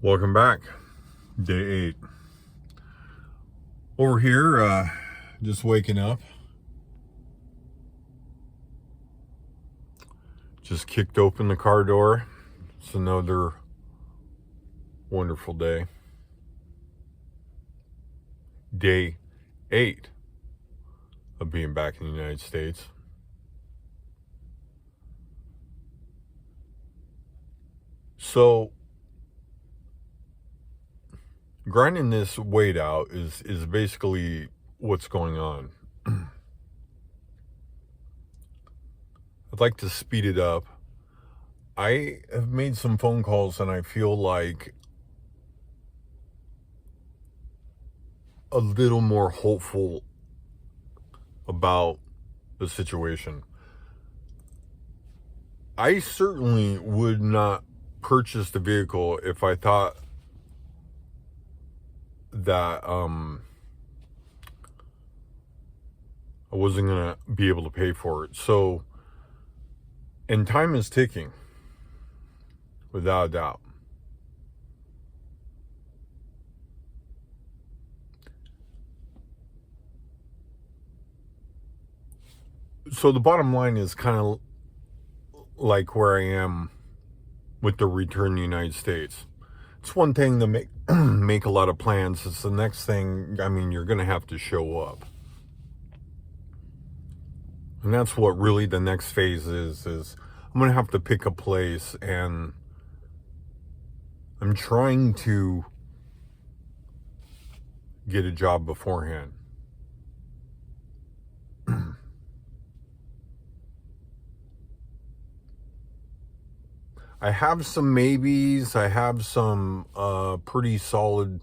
Welcome back. Day 8. Over here, just waking up. Just kicked open the car door. It's another wonderful day. Day 8 of being back in the United States. So, grinding this weight out is basically what's going on. I'd like to speed it up. I have made some phone calls and I feel like a little more hopeful about the situation. I certainly would not purchase the vehicle if I thought that I wasn't going to be able to pay for it. So, and time is ticking, without a doubt. So the bottom line is kind of like where I am with the return to the United States. It's one thing to make a lot of plans. It's the next thing, you're going to have to show up. And that's what really the next phase is I'm going to have to pick a place, and I'm trying to get a job beforehand. I have some maybes. I have some pretty solid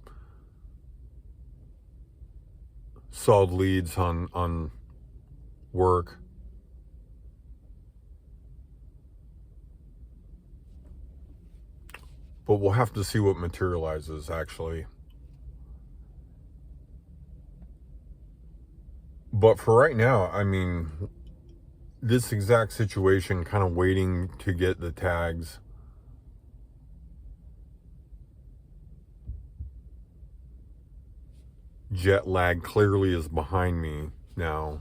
leads on work. But we'll have to see what materializes, actually. But for right now, this exact situation, kind of waiting to get the tags, jet lag clearly is behind me now.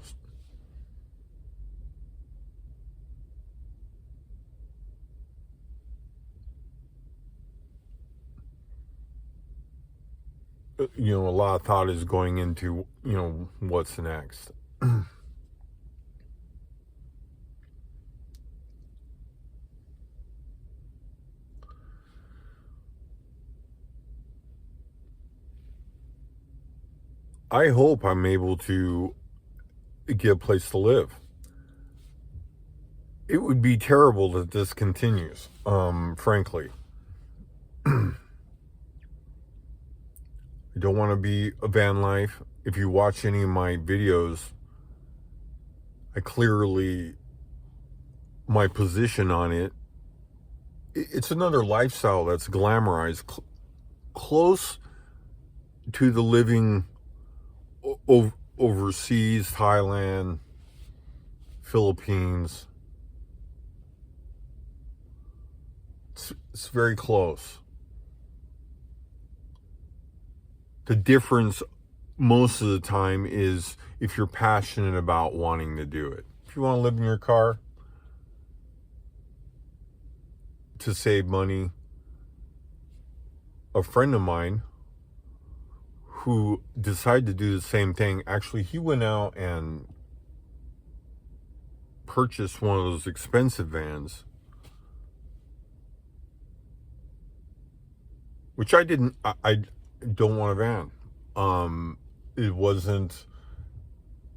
A lot of thought is going into, what's next. I hope I'm able to get a place to live. It would be terrible that this continues, frankly. I don't want to be a van life. If you watch any of my videos, my position on it, it's another lifestyle that's glamorized, close to the living overseas, Thailand, Philippines. It's very close. The difference most of the time is if you're passionate about wanting to do it. If you want to live in your car to save money, a friend of mine who decided to do the same thing, actually, he went out and purchased one of those expensive vans, which I didn't. I don't want a van. It wasn't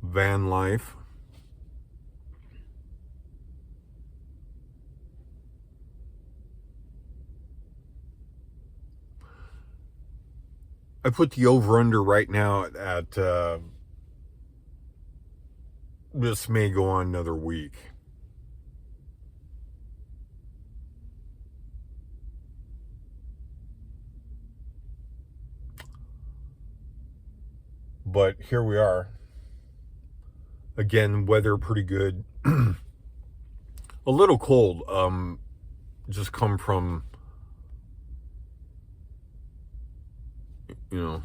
van life. I put the over-under right now at this may go on another week. But here we are. Again, weather pretty good. A little cold. Just come from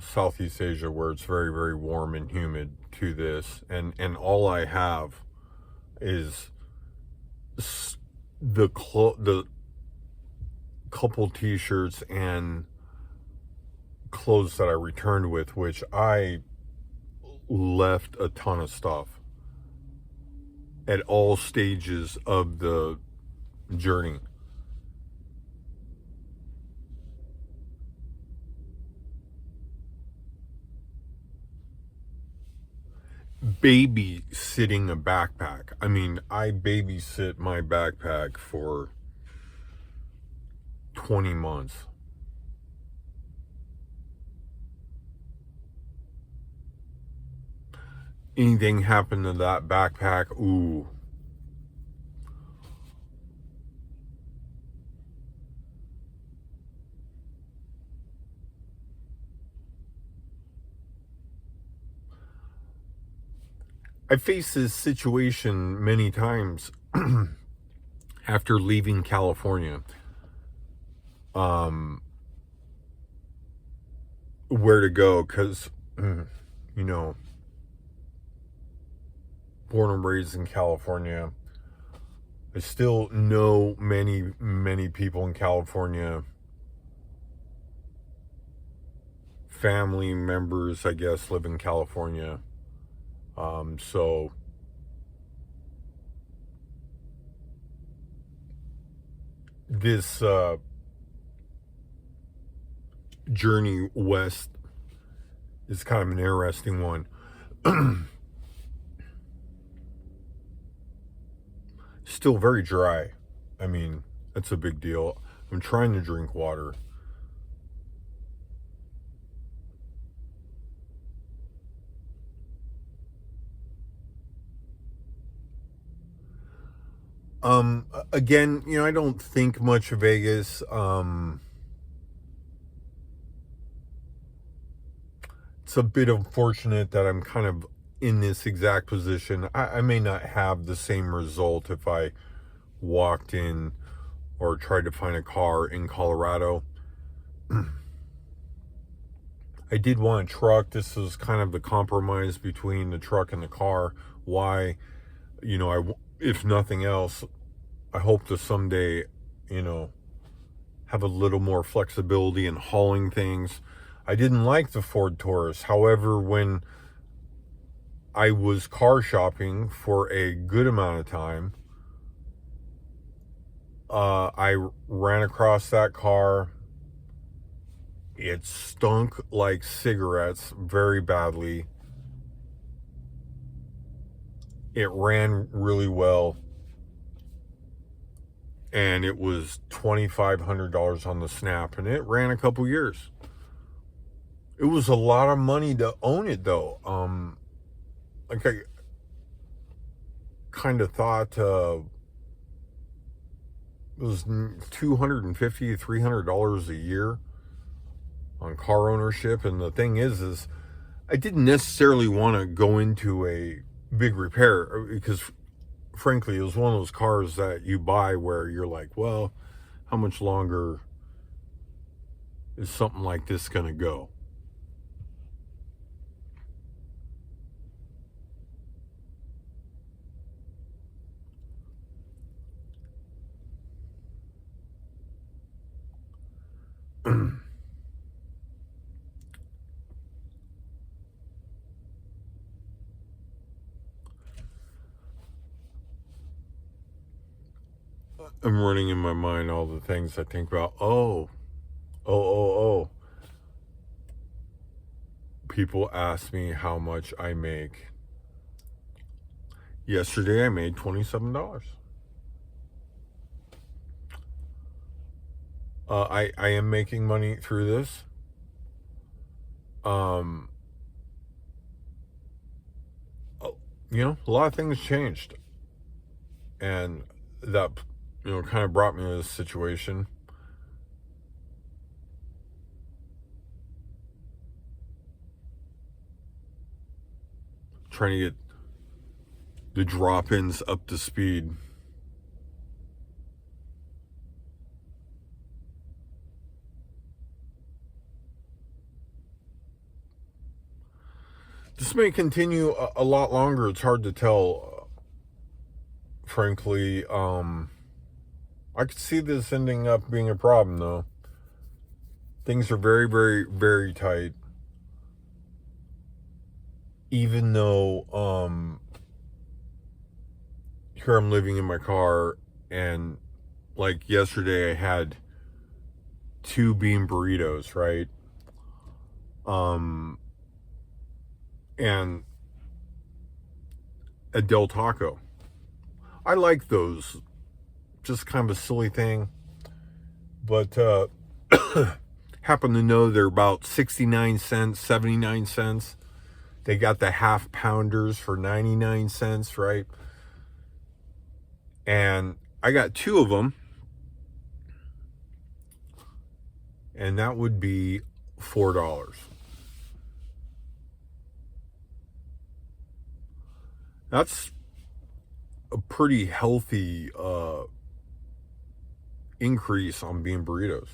Southeast Asia, where it's very, very warm and humid, to this, and all I have is the couple t-shirts and clothes that I returned with, which I left a ton of stuff at all stages of the journey. Babysitting a backpack. I mean, I babysit my backpack for 20 months. Anything happened to that backpack, ooh. I faced this situation many times after leaving California. Where to go, because, born and raised in California. I still know many, many people in California. Family members, I guess, live in California. So this journey west is kind of an interesting one. Still very dry. I mean, that's a big deal. I'm trying to drink water. Again, I don't think much of Vegas. It's a bit unfortunate that I'm kind of in this exact position. I may not have the same result if I walked in or tried to find a car in Colorado. I did want a truck. This is kind of the compromise between the truck and the car. Why, if nothing else, I hope to someday, have a little more flexibility in hauling things. I didn't like the Ford Taurus. However, when I was car shopping for a good amount of time, I ran across that car. It stunk like cigarettes very badly. It ran really well. And it was $2,500 on the snap, and it ran a couple years. It was a lot of money to own it, though. I kind of thought it was $250 to $300 a year on car ownership. And the thing is I didn't necessarily want to go into a big repair, because frankly, it was one of those cars that you buy where you're like, well, how much longer is something like this going to go? I'm running in my mind all the things I think about. Oh. People ask me how much I make. Yesterday I made $27. I am making money through this. A lot of things changed, and that kind of brought me to this situation. Trying to get the drop-ins up to speed. This may continue a lot longer. It's hard to tell, frankly. I could see this ending up being a problem, though. Things are very, very, very tight. Even though, here I'm living in my car, and like yesterday I had 2 bean burritos, right? And a Del Taco. I like those. Just kind of a silly thing. But happen to know they're about 69 cents, 79 cents. They got the half pounders for 99 cents, right? And I got 2 of them. And that would be $4. That's a pretty healthy increase on bean burritos.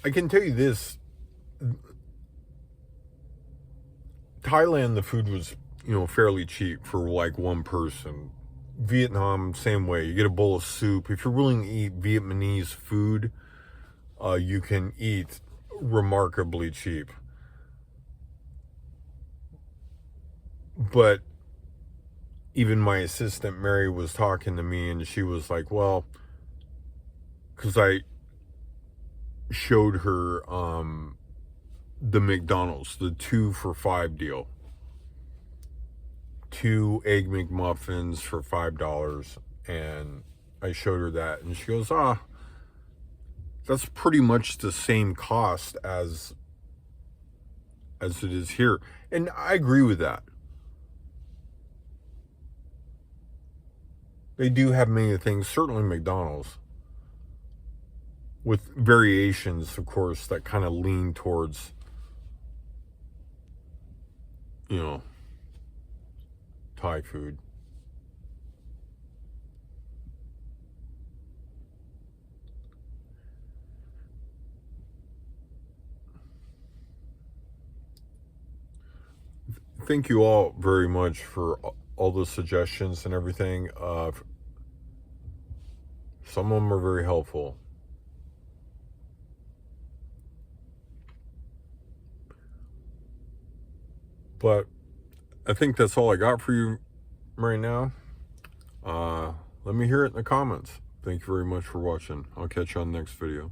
I can tell you this, Thailand, the food was, fairly cheap for like one person. Vietnam, same way. You get a bowl of soup. If you're willing to eat Vietnamese food, you can eat remarkably cheap. But even my assistant Mary was talking to me, and she was like, well, because I showed her the McDonald's, the 2 for $5 deal. 2 Egg McMuffins for $5, and I showed her that, and she goes, that's pretty much the same cost as it is here. And I agree with that. They do have many things, certainly McDonald's, with variations, of course, that kind of lean towards, Thai food. Thank you all very much for all the suggestions and everything. Some of them are very helpful. But I think that's all I got for you right now. Let me hear it in the comments. Thank you very much for watching. I'll catch you on the next video.